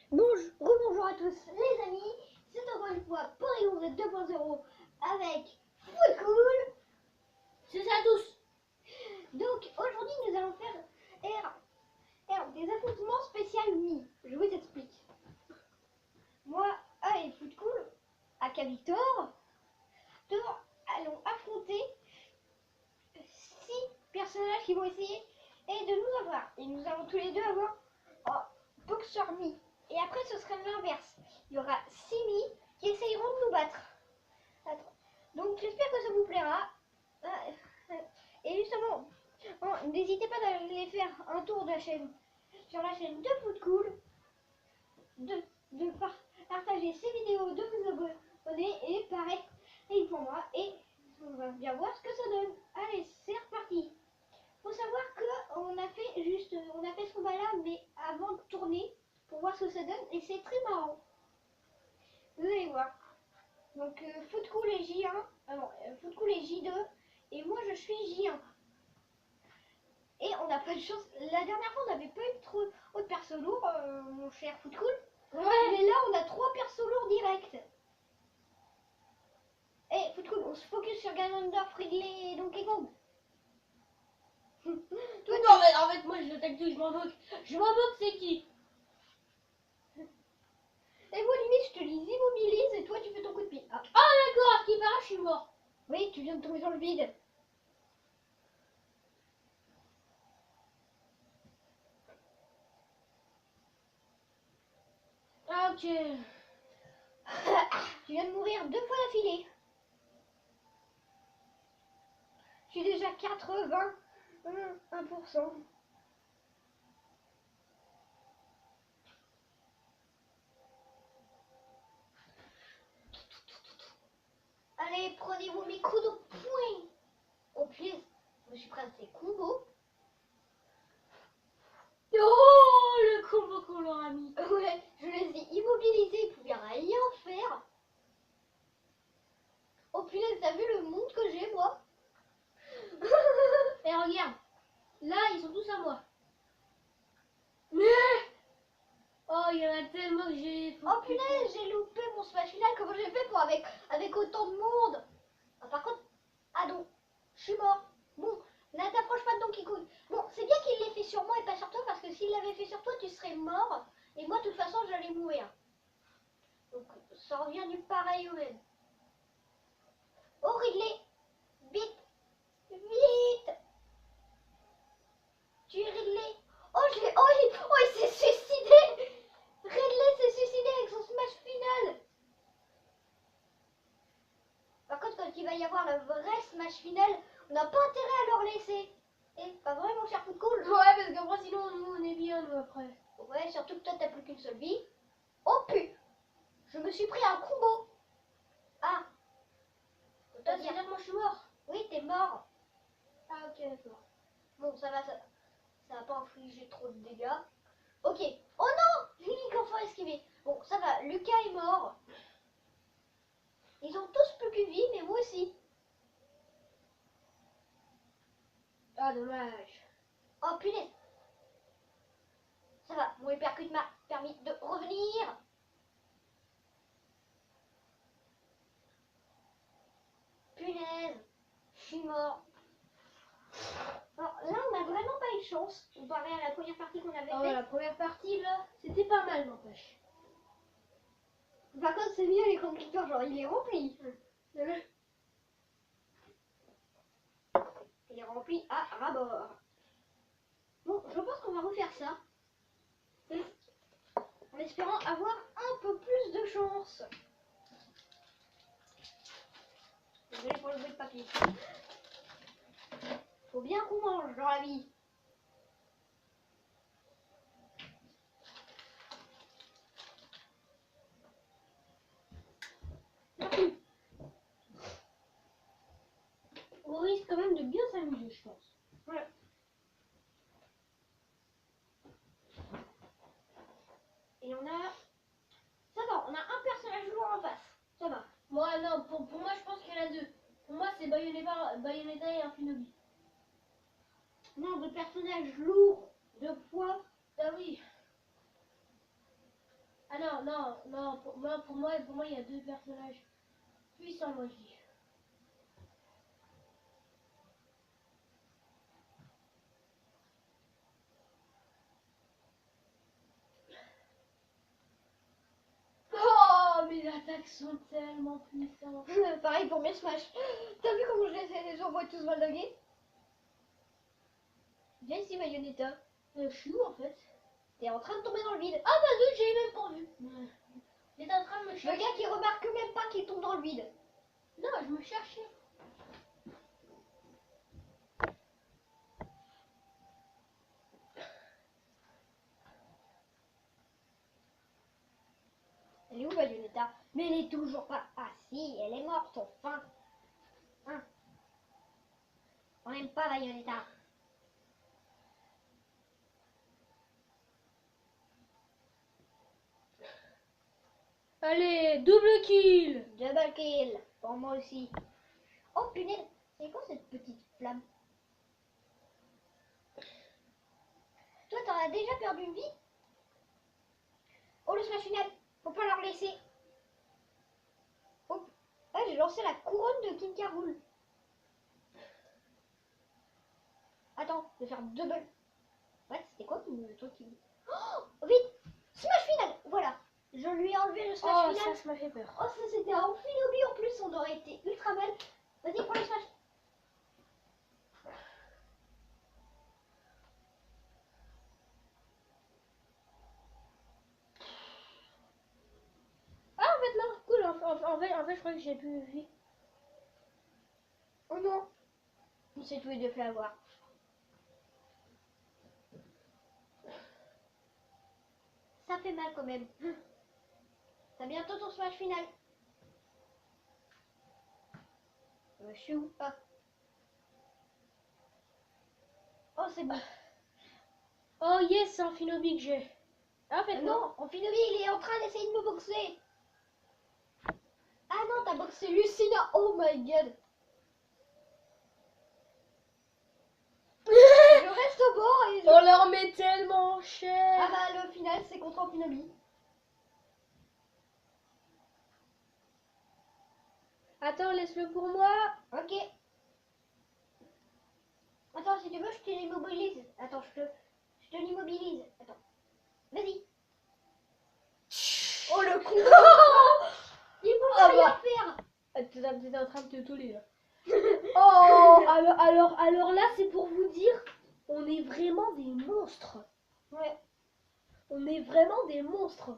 Bonjour à tous les amis, c'est encore une fois Paris 11 2.0 avec Foot Cool. C'est ça tous. Donc aujourd'hui nous allons faire des affrontements spéciaux Mi. Je vous explique. Moi et Foot Cool, aka Victor, nous allons affronter 6 personnages qui vont essayer de nous avoir. Et nous allons tous les deux avoir un boxeur Mi. Et après ce sera l'inverse. Il y aura 6 Mi qui essayeront de nous battre. Donc j'espère que ça vous plaira. Et justement, n'hésitez pas d'aller faire un tour de la chaîne sur la chaîne de Foot Cool, de partager ces vidéos, de vous abonner et pareil pour moi. Et on va bien voir ce que ça donne. Allez, c'est reparti. Faut savoir que on a fait ce combat là mais avant de tourner pour voir ce que ça donne et c'est très marrant. Vous allez voir. Donc Foot Cool est J1, Foot Cool est J2 et moi je suis J1. Et on n'a pas de chance. La dernière fois on n'avait pas eu trop de persos lourds, mon cher Foot Cool. Ouais. Mais là on a 3 persos lourds directs. Et Foot Cool, on se focus sur Ganondorf, Ridley et Donkey Kong. Toi, non, mais en fait, moi je l'attaque tout, je m'en moque. Je m'en moque, c'est qui? Et moi limite je te les immobilise et toi tu fais ton coup de pied. Ah, d'accord, à ce qui paraît, je suis mort. Oui, tu viens de tomber dans le vide. Ah, ok. Tu viens de mourir 2 fois d'affilée. Je suis déjà 81%. Allez, prenez-vous mes coups de poing. Oh punaise, je me suis pris un de ces combos. Oh, le combo qu'on leur a mis. Ouais, je les ai immobilisés, ils pouvaient rien faire. Oh punaise, t'as vu le monde que j'ai moi? Et regarde, là, ils sont tous à moi. Oh, il y en a tellement que j'ai... Oh punaise, j'ai loupé mon smash final. Comment j'ai fait pour avec autant de monde? Ah, par contre, ah non, je suis mort. Bon, ne t'approche pas de Donkey Kong. Bon, c'est bien qu'il l'ait fait sur moi et pas sur toi, parce que s'il l'avait fait sur toi, tu serais mort. Et moi, de toute façon, j'allais mourir. Donc, ça revient du pareil au même. Oh, Ridley, vite, vite. Tu es Ridley. Oh, il s'est suicidé. Ridley s'est suicidé avec son smash final. Par contre, quand il va y avoir le vrai smash final, on n'a pas intérêt à leur laisser. Et pas vrai, mon cher Foot Cool? Ouais, parce qu'après, sinon, nous, on est bien, nous, après. Ouais, surtout que toi, t'as plus qu'une seule vie. Oh pu! Je me suis pris un combo. Ah! Toi, c'est dire que moi, je suis mort. Oui, t'es mort. Ah, ok, d'accord. Bon, ça va pas infliger trop de dégâts. Ok. Oh non! Link enfin esquivé. Bon, ça va. Lucas est mort. Ils ont tous plus qu'une vie, mais moi aussi. Ah, dommage. Oh punaise. Ça va. Mon hypercute m'a permis de revenir. Punaise. Je suis mort. Alors là, on n'a vraiment pas eu de chance comparé à la première partie qu'on avait Ah, faite. ouais, la première partie, là, c'était pas mal, n'empêche. Par contre, c'est mieux les compétiteurs, genre il est rempli. Il est rempli à ras-bord. Bon, je pense qu'on va refaire ça. En espérant avoir un peu plus de chance. Désolé pour le bruit de papier. Faut bien qu'on mange dans la vie. On risque quand même de bien s'amuser, je pense. Ouais. Et on a... Ça va, on a un personnage lourd en face. Ça va. Moi, non, pour moi, je pense qu'il y en a deux. Pour moi, c'est Bayonetta et Infinity. Non, de personnages lourds, de poids. Ah oui. Ah non, non, non, pour moi, il y a deux personnages puissants, moi je dis. Oh, mes attaques sont tellement puissantes. Pareil pour mes smash. T'as vu comment je les envoie tous balloguer? Viens ici, Bayonetta. Je suis où en fait? T'es en train de tomber dans le vide. Ah bah zut, j'ai même pas vu. Il est en train de me Le chercher. gars qui remarque même pas qu'il tombe dans le vide. Non, je me cherchais. Elle est où, Bayonetta? Mais elle est toujours pas... Ah si, elle est morte, enfin. Hein. On n'aime pas Bayonetta. Allez, double kill. Double kill. Pour moi aussi. Oh punaise, c'est quoi cette petite flamme? Toi, t'en as déjà perdu une vie? Oh, le smash final. Faut pas leur laisser. Oh. Ah, j'ai lancé la couronne de King K. Rool. Attends, je vais faire double. Ouais, c'était quoi le truc qui... Oh, vite. Smash final. Voilà. Je lui ai enlevé le smash Oh, final. ça m'a fait peur. Oh, ça c'était un Phinobi en plus, on aurait été ultra mal. Vas-y, prends le smash. Ah, en fait, non, cool. En fait, je crois que j'ai plus vie. Oh non. On s'est tous les deux fait avoir. Ça fait mal quand même. T'as bientôt ton smash final. Je suis où? Ah. Oh, c'est bon. Oh yes, c'est un Phinobi que j'ai. Ah, en fait, Non, en Phinobi, il est en train d'essayer de me boxer. Ah non, t'as boxé Lucina. Oh my god. Je reste au bord et je... On leur met tellement cher. Ah bah, le final, c'est contre un Phinobi. Attends, laisse-le pour moi. Ok. Attends, si tu veux, je te l'immobilise. Attends, je te l'immobilise. Attends. Vas-y. Oh le con. Il peut Ah rien bah. faire. T'étais en train de te toller là. Oh, alors là, c'est pour vous dire, on est vraiment des monstres. Ouais. On est vraiment des monstres.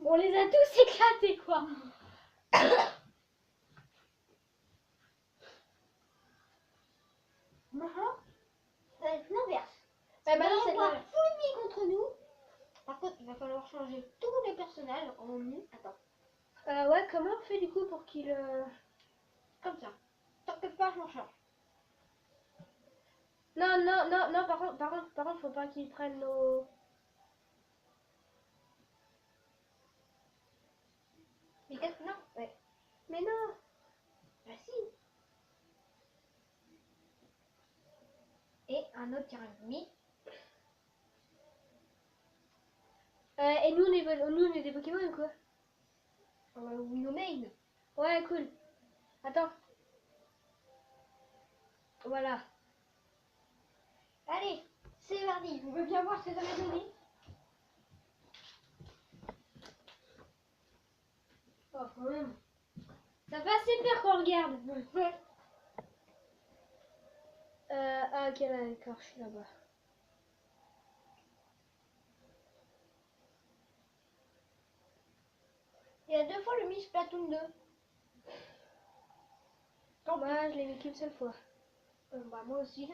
On les a tous éclatés, quoi. Maintenant, ça va être l'inverse. Eh ben non, On c'est va pas... full vie contre nous. Par contre, il va falloir changer tous les personnages en une. Attends. Ouais, comment on fait du coup pour qu'il... Comme ça. T'inquiète pas, je m'en charge. Non, par contre, faut pas qu'ils prennent nos... Mais qu'est-ce non. Ouais. Mais non. Bah si. Et un autre terrain ennemi. Et nous, on est des Pokémon ou quoi? Winnomain. Ouais, cool. Attends. Voilà. Allez, c'est mardi. On veut bien voir ce que ça va donner. Oh, quand même. Ça fait assez peur qu'on regarde. Ouais. Ah, ok, là, d'accord, je suis là-bas. Il y a 2 fois le Miss Splatoon 2. Moi, je l'ai mis qu'une seule fois. Bah moi aussi.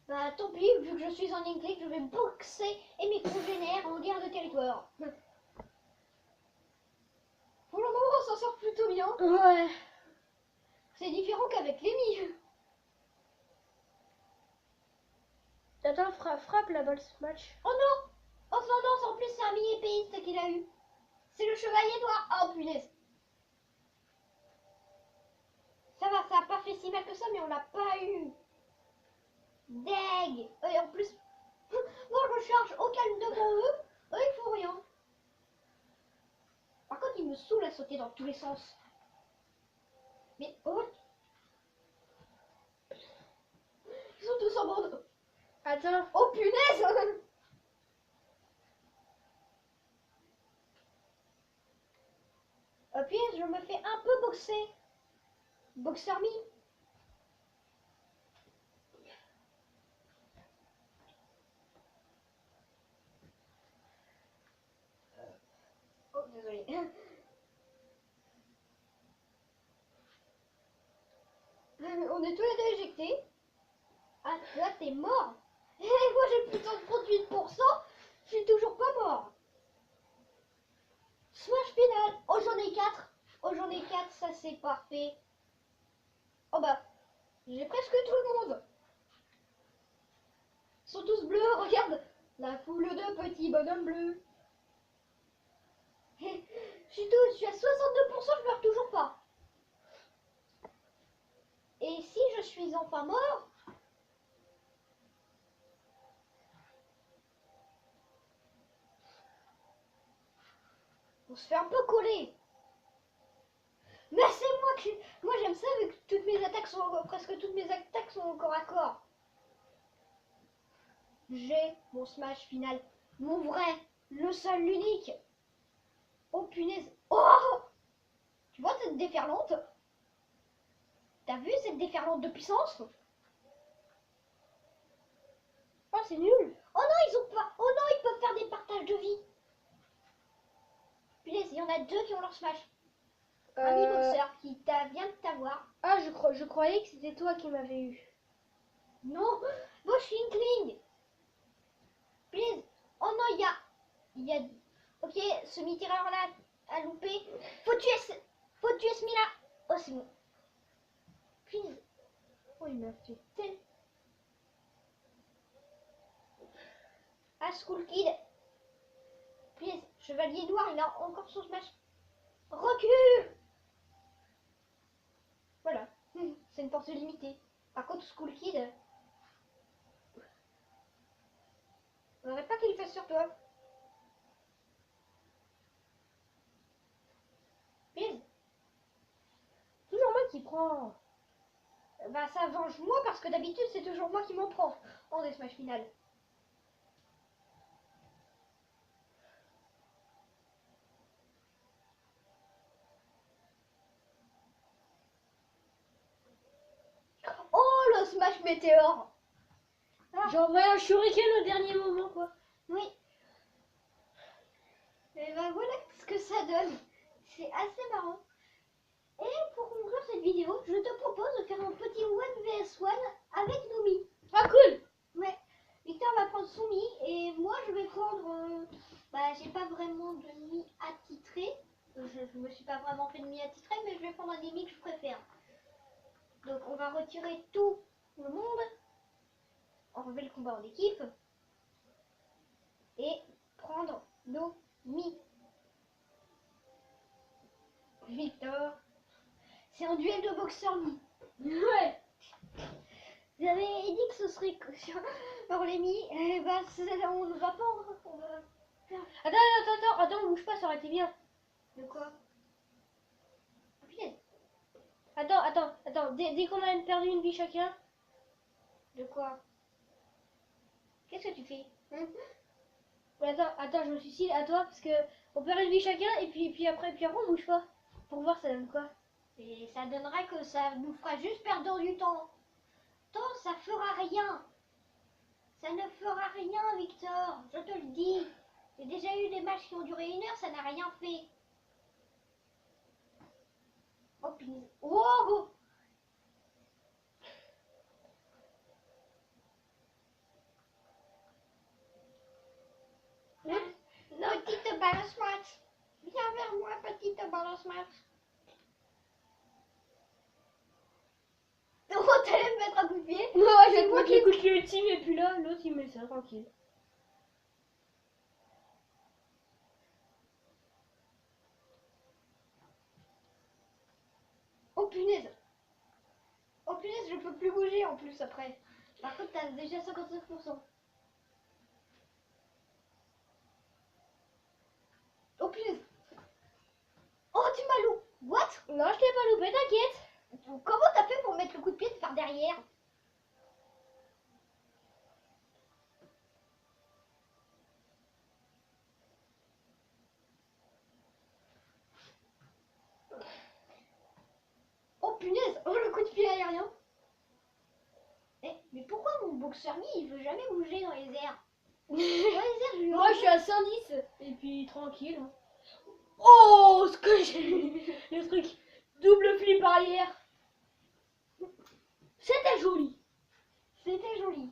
Bah tant pis, vu que je suis en English, je vais boxer et mes congénères en guerre de territoire. Pour le moment, on s'en sort plutôt bien. Ouais. C'est différent qu'avec Lémi. Attends, frappe la balle match. Oh non. Oh non, en plus c'est un mi-épéiste qu'il a eu. C'est le chevalier noir. Oh punaise. Ça va, ça a pas fait si mal que ça, mais on l'a pas eu. Deg. Et en plus, moi je charge au calme devant eux. Eux ils font rien. me saoule à sauter dans tous les sens. Mais oh, ils sont tous en bande. Attends. Oh punaise. Puis je me fais un peu boxer. Boxer me. Oh désolé. On est tous les deux éjectés. Ah là t'es mort. Et moi j'ai plus de 38%. Je suis toujours pas mort. Smash final. Oh j'en ai 4. Oh j'en ai 4, ça c'est parfait. Oh bah, j'ai presque tout le monde. Ils sont tous bleus, regarde. La foule de petits bonhommes bleus. Je suis à 62%, je meurs toujours pas. Et si je suis enfin mort, on se fait un peu coller. Mais c'est moi qui... Moi j'aime ça vu que toutes mes attaques sont... presque toutes mes attaques sont au corps à corps. J'ai mon smash final. Mon vrai. Le seul, l'unique. Oh punaise. Oh! Tu vois cette déferlante? T'as vu cette déferlante de puissance? Oh, c'est nul. Oh non, ils ont pas... Oh non, ils peuvent faire des partages de vie. Punaise, il y en a deux qui ont leur smash. Un e-boxer qui vient de t'avoir. Ah, je croyais que c'était toi qui m'avais eu. Non, moi je suis Inkling. Please. Oh non, il y a... Ok, ce mi-tireur là a loupé. Faut tuer ce mi-là. Oh, c'est bon. Please. Oh, il m'a fait. Ah, School Kid. Please, Chevalier Noir, il a encore son smash. Recule. Voilà. C'est une force limitée. Par contre, School Kid... On n'aurait pas qu'il fasse sur toi. Please. Toujours moi qui prends. Bah ça venge moi parce que d'habitude c'est toujours moi qui m'en prends en des smash finales. Oh le smash météore. Ah, J'ai envoyé un shuriken au dernier moment, quoi. oui. Et ben voilà ce que ça donne. C'est assez marrant. Et pour conclure cette vidéo, je te propose de faire un petit 1vs1 avec Noumi. Ah, cool. Ouais. Victor va prendre son mi et moi je vais prendre... bah j'ai pas vraiment de mi attitré. Je me suis pas vraiment fait de mi attitré mais je vais prendre un ennemi que je préfère. Donc on va retirer tout le monde. Enlever le combat en équipe. Et prendre nos mi. Victor. C'est un duel de boxeurs mi. Ouais. J'avais dit que ce serait pour les mi. Et bah on ne va pas. On va faire... Attends, bouge pas, ça aurait été bien. De quoi? Ah, punaise. Attends, dès qu'on a perdu une vie chacun. De quoi? Qu'est-ce que tu fais? Attends, je me suicide à toi parce que on perd une vie chacun et puis après on bouge pas. Pour voir ça donne quoi. Et ça donnerait que ça nous fera juste perdre du temps. Temps, ça fera rien. Ça ne fera rien, Victor. Je te le dis. J'ai déjà eu des matchs qui ont duré 1 heure, ça n'a rien fait. Oh, punaise. Oh, petite balance match. Viens vers moi, petite balance match. Oh, t'allais me mettre un coup de pied? Ouais, C'est j'ai moi moi qui- qui écoute l'ultime et puis là, l'autre il met ça tranquille. Oh punaise. Oh punaise, je peux plus bouger en plus après. Par contre, t'as déjà 59%. Oh punaise. Non, je t'ai pas loupé, t'inquiète. Comment t'as fait pour mettre le coup de pied de faire derrière? Oh punaise, oh le coup de pied aérien. Eh, mais pourquoi mon boxeur mi il veut jamais bouger dans les airs? Dans les airs, je lui Moi, je suis à 110. Et puis, tranquille. Hein. Oh, ce que j'ai. Le truc. Double flip arrière. C'était joli. C'était joli.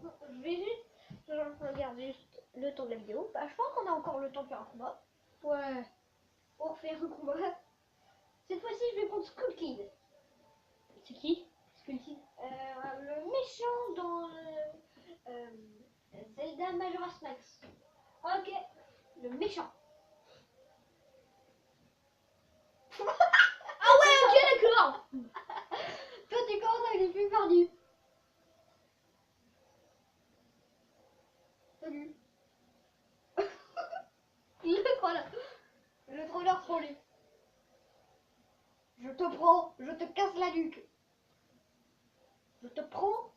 Je vais juste. Je regarde juste le temps de la vidéo. Bah, je pense qu'on a encore le temps de faire un combat. Ouais. Pour faire un combat. Cette fois-ci, je vais prendre Skull Kid. C'est qui? Skull Kid. Le méchant dans Zelda Majora's Mask. Ok. Le méchant. Ah ouais, ok, d'accord. Toi, tu commences avec les plus perdus. Salut. Voilà. Le troller trollé. Je te prends, je te casse la nuque. Je te prends.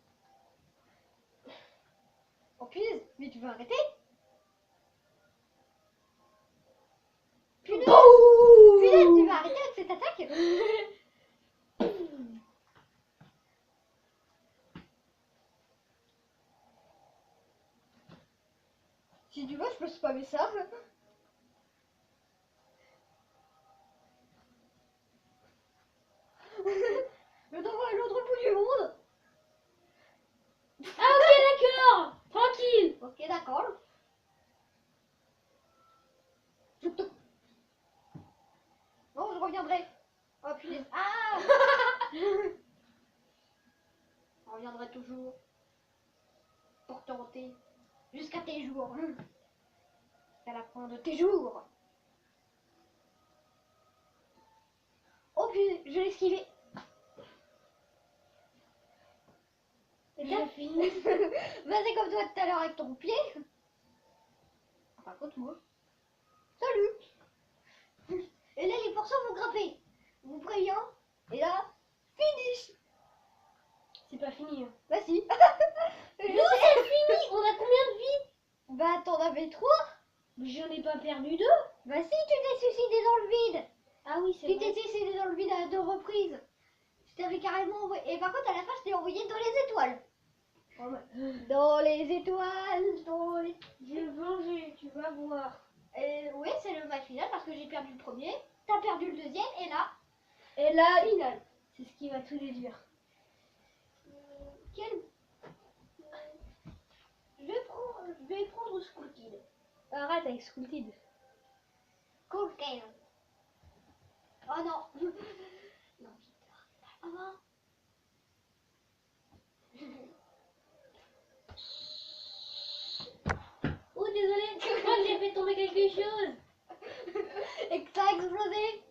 Oh punaise, mais tu veux arrêter? Punaise, punaise, tu vas arrêter avec cette attaque? Si tu veux, je peux spammer ça. Je t'envoie à l'autre bout du monde. Ah ok, d'accord. Tranquille. Ok, d'accord. Je te... Non, je reviendrai. Oh punaise. Ah. Je reviendrai toujours. Pour te hanter. Jusqu'à tes jours. Jusqu'à la fin de tes jours. Oh punaise, je l'ai esquivé. J'ai fini. Vas-y comme toi tout à l'heure avec ton pied. Enfin, contre moi. Salut. Et là, les pourcents vont grimper. Vous préviens. Et là, finish. C'est pas fini. Hein. Bah si. Nous, c'est fini. On a combien de vies? Bah t'en avais 3. Mais j'en ai pas perdu 2. Bah si, tu t'es suicidé dans le vide. Ah oui, c'est Tu vrai. t'es suicidé dans le vide à 2 reprises. Je t'avais carrément envoyé. Et par contre, à la fin, je t'ai envoyé dans les étoiles. Oh, ouais. Dans les étoiles, dans les... Je vais venger, tu vas voir. Oui, c'est le match final parce que j'ai perdu le premier. T'as perdu le deuxième. Et là, Et là, final. c'est ce qui va tout déduire. Quel... Je vais prendre Skull Kid. Arrête avec Skull Kid. Skull Kid. Oh non. Non, Victor. Oh non. Oh désolé, je crois que j'ai fait tomber quelque chose. Et que ça a explosé.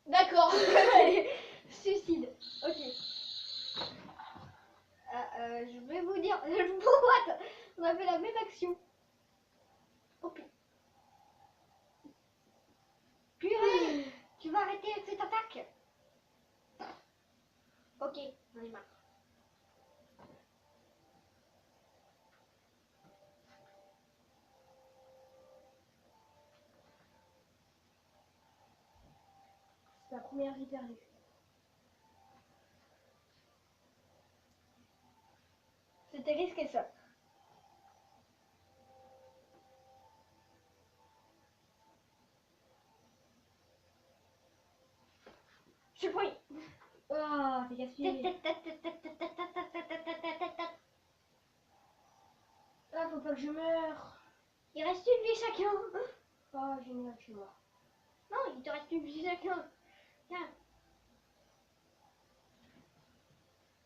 D'accord. Suicide. Ok. Je vais vous dire. What? On a fait la même action. Oh putain. Purée. Tu vas arrêter avec cette attaque. Ok, j'en ai marre. C'est la première vie perdue. C'était risqué ça. Je suis pris. Oh, t'es gaspillé. Ah, faut pas que je meure. Il reste une vie chacun. Oh, génial, je suis mort. Non, il te reste une vie chacun. Tiens.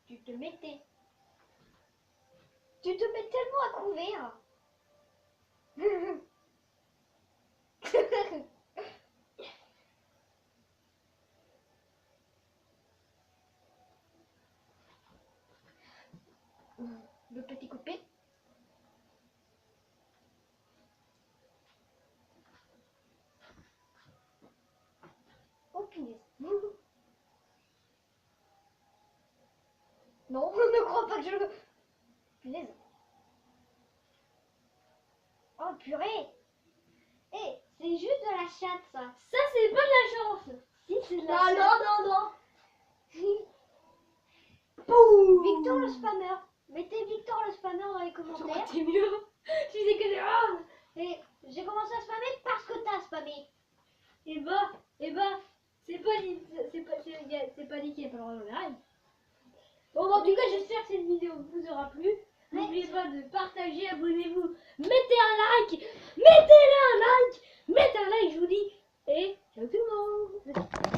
Tu te mettais. Tu te mets tellement à couvert. le petit coup de pied. Oh punaise. Non, ne crois pas que je... Punaise. Oh purée. Eh, c'est juste de la chatte ça. Ça, c'est pas de la chance. Si, c'est de la Non, chatte. non, non, non. Boum. Victor le spammer. Mettez Victor le spammer dans les Je crois commentaires. que t'es mieux. Tu disais que des... Ah. Et j'ai commencé à spammer parce que t'as spammé. Et bah, c'est pas dit, c'est pas dit qu'il n'y a pas le droit de live. Bon, en tout cas, j'espère que cette vidéo vous aura plu. N'oubliez pas de partager, abonnez-vous, mettez un like, mettez un like, je vous dis, et ciao tout le monde.